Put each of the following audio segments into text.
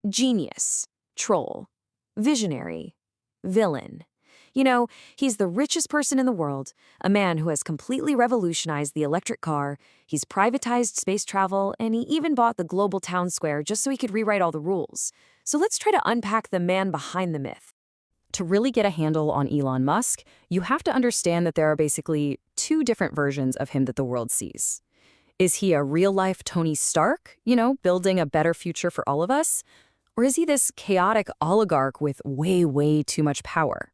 Genius, troll, visionary, villain. You know, he's the richest person in the world, a man who has completely revolutionized the electric car, he's privatized space travel, and he even bought the global town square just so he could rewrite all the rules. So let's try to unpack the man behind the myth. To really get a handle on Elon Musk, you have to understand that there are basically two different versions of him that the world sees. Is he a real-life Tony Stark, building a better future for all of us? Or is he this chaotic oligarch with way, way too much power?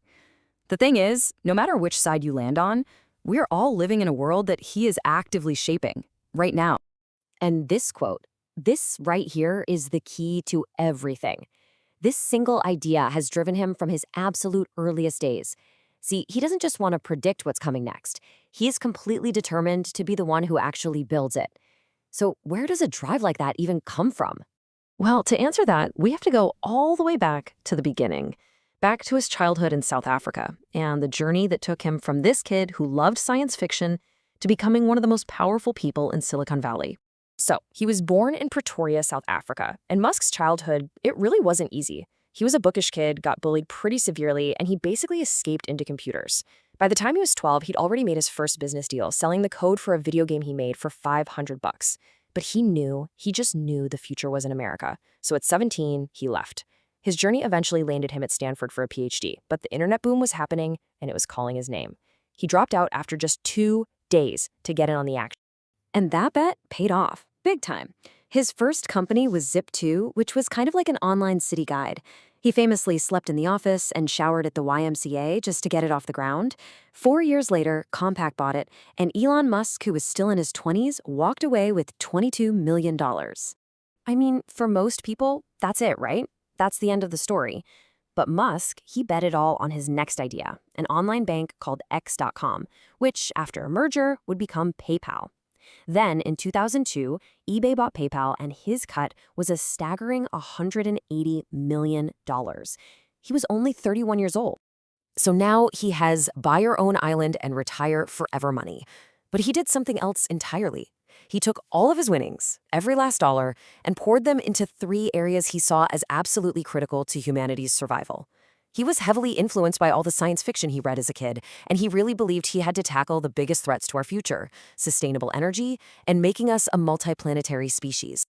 The thing is, no matter which side you land on, we're all living in a world that he is actively shaping, right now. And this quote, this right here is the key to everything. This single idea has driven him from his absolute earliest days. See, he doesn't just want to predict what's coming next. He is completely determined to be the one who actually builds it. So where does a drive like that even come from? Well, to answer that, we have to go all the way back to the beginning, back to his childhood in South Africa, and the journey that took him from this kid who loved science fiction to becoming one of the most powerful people in Silicon Valley. So, he was born in Pretoria, South Africa, and Musk's childhood, it really wasn't easy. He was a bookish kid, got bullied pretty severely, and he basically escaped into computers. By the time he was 12, he'd already made his first business deal, selling the code for a video game he made for $500. But he just knew the future was in America. So at 17, he left. His journey eventually landed him at Stanford for a PhD, but the internet boom was happening and it was calling his name. He dropped out after just 2 days to get in on the action. And that bet paid off, big time. His first company was Zip2, which was kind of like an online city guide. He famously slept in the office and showered at the YMCA just to get it off the ground. 4 years later, Compaq bought it, and Elon Musk, who was still in his 20s, walked away with $22 million. I mean, for most people, that's it, right? That's the end of the story. But Musk, he bet it all on his next idea, an online bank called X.com, which, after a merger, would become PayPal. Then, in 2002, eBay bought PayPal, and his cut was a staggering $180 million. He was only 31 years old. So now he has buy your own island and retire forever money. But he did something else entirely. He took all of his winnings, every last dollar, and poured them into 3 areas he saw as absolutely critical to humanity's survival. He was heavily influenced by all the science fiction he read as a kid, and he really believed he had to tackle the biggest threats to our future, sustainable energy, and making us a multiplanetary species.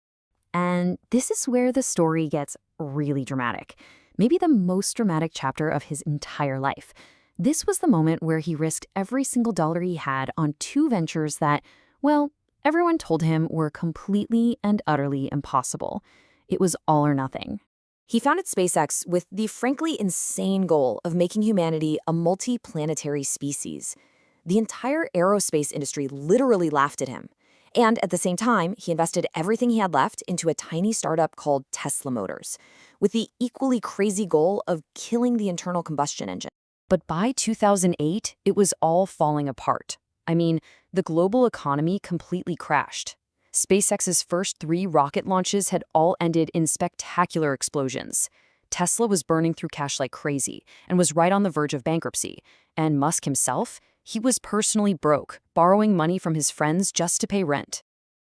And this is where the story gets really dramatic. Maybe the most dramatic chapter of his entire life. This was the moment where he risked every single dollar he had on 2 ventures that, well, everyone told him were completely and utterly impossible. It was all or nothing. He founded SpaceX with the frankly insane goal of making humanity a multi-planetary species. The entire aerospace industry literally laughed at him. And at the same time, he invested everything he had left into a tiny startup called Tesla Motors, with the equally crazy goal of killing the internal combustion engine. But by 2008, it was all falling apart. I mean, the global economy completely crashed. SpaceX's first 3 rocket launches had all ended in spectacular explosions. Tesla was burning through cash like crazy and was right on the verge of bankruptcy. And Musk himself, he was personally broke, borrowing money from his friends just to pay rent.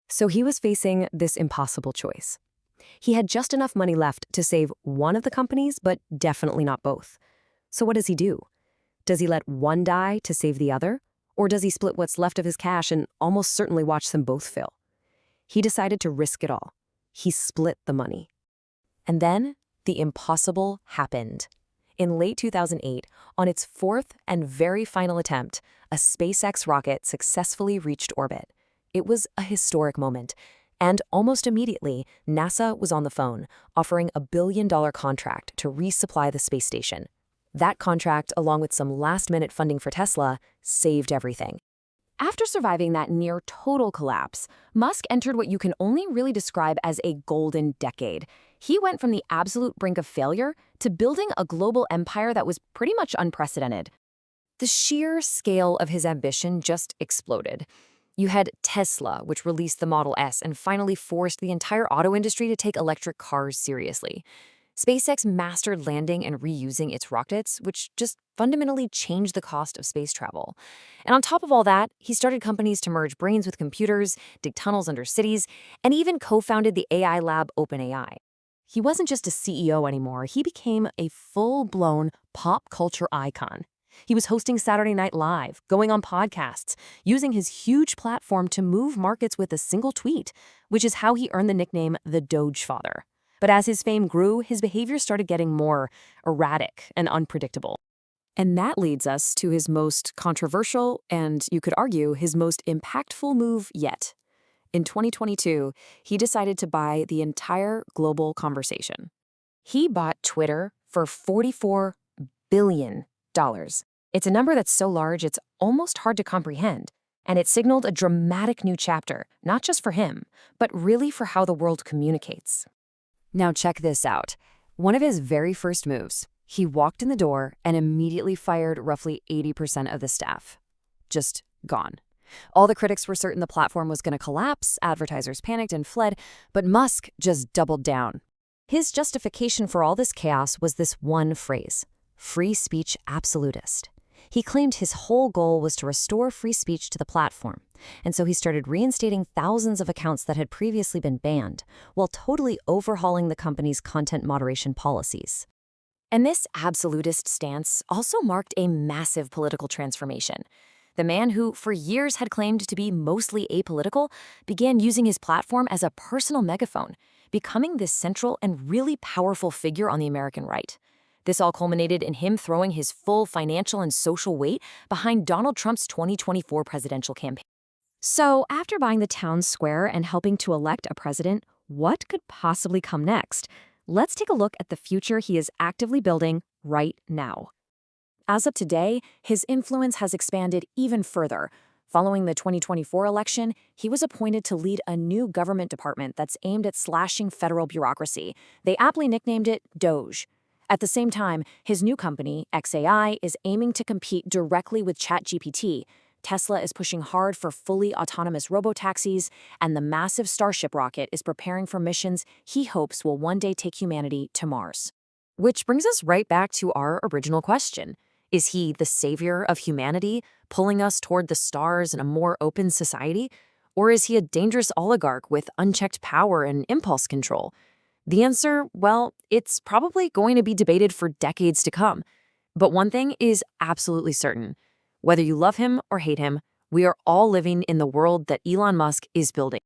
So he was facing this impossible choice. He had just enough money left to save one of the companies, but definitely not both. So what does he do? Does he let one die to save the other? Or does he split what's left of his cash and almost certainly watch them both fail? He decided to risk it all. He split the money. And then the impossible happened. In late 2008, on its 4th and very final attempt, a SpaceX rocket successfully reached orbit. It was a historic moment. And almost immediately, NASA was on the phone, offering a $1 billion contract to resupply the space station. That contract, along with some last-minute funding for Tesla, saved everything. After surviving that near-total collapse, Musk entered what you can only really describe as a golden decade. He went from the absolute brink of failure to building a global empire that was pretty much unprecedented. The sheer scale of his ambition just exploded. You had Tesla, which released the Model S and finally forced the entire auto industry to take electric cars seriously. SpaceX mastered landing and reusing its rockets, which just fundamentally changed the cost of space travel. And on top of all that, he started companies to merge brains with computers, dig tunnels under cities, and even co-founded the AI lab OpenAI. He wasn't just a CEO anymore, he became a full-blown pop culture icon. He was hosting Saturday Night Live, going on podcasts, using his huge platform to move markets with a single tweet, which is how he earned the nickname the Doge Father. But as his fame grew, his behavior started getting more erratic and unpredictable. And that leads us to his most controversial and, you could argue, his most impactful move yet. In 2022, he decided to buy the entire global conversation. He bought Twitter for $44 billion. It's a number that's so large it's almost hard to comprehend, and it signaled a dramatic new chapter, not just for him, but really for how the world communicates. Now check this out. One of his very first moves, he walked in the door and immediately fired roughly 80% of the staff. Just gone. All the critics were certain the platform was going to collapse, advertisers panicked and fled, but Musk just doubled down. His justification for all this chaos was this one phrase: free speech absolutist. He claimed his whole goal was to restore free speech to the platform, and so he started reinstating thousands of accounts that had previously been banned, while totally overhauling the company's content moderation policies. And this absolutist stance also marked a massive political transformation. The man who, for years, had claimed to be mostly apolitical began using his platform as a personal megaphone, becoming this central and really powerful figure on the American right. This all culminated in him throwing his full financial and social weight behind Donald Trump's 2024 presidential campaign. So, after buying the town square and helping to elect a president, what could possibly come next? Let's take a look at the future he is actively building right now. As of today, his influence has expanded even further. Following the 2024 election, he was appointed to lead a new government department that's aimed at slashing federal bureaucracy. They aptly nicknamed it Doge. At the same time, his new company, xAI, is aiming to compete directly with ChatGPT. Tesla is pushing hard for fully autonomous robotaxis, and the massive Starship rocket is preparing for missions he hopes will one day take humanity to Mars. Which brings us right back to our original question. Is he the savior of humanity, pulling us toward the stars and a more open society? Or is he a dangerous oligarch with unchecked power and impulse control? The answer, well, it's probably going to be debated for decades to come. But one thing is absolutely certain. Whether you love him or hate him, we are all living in the world that Elon Musk is building.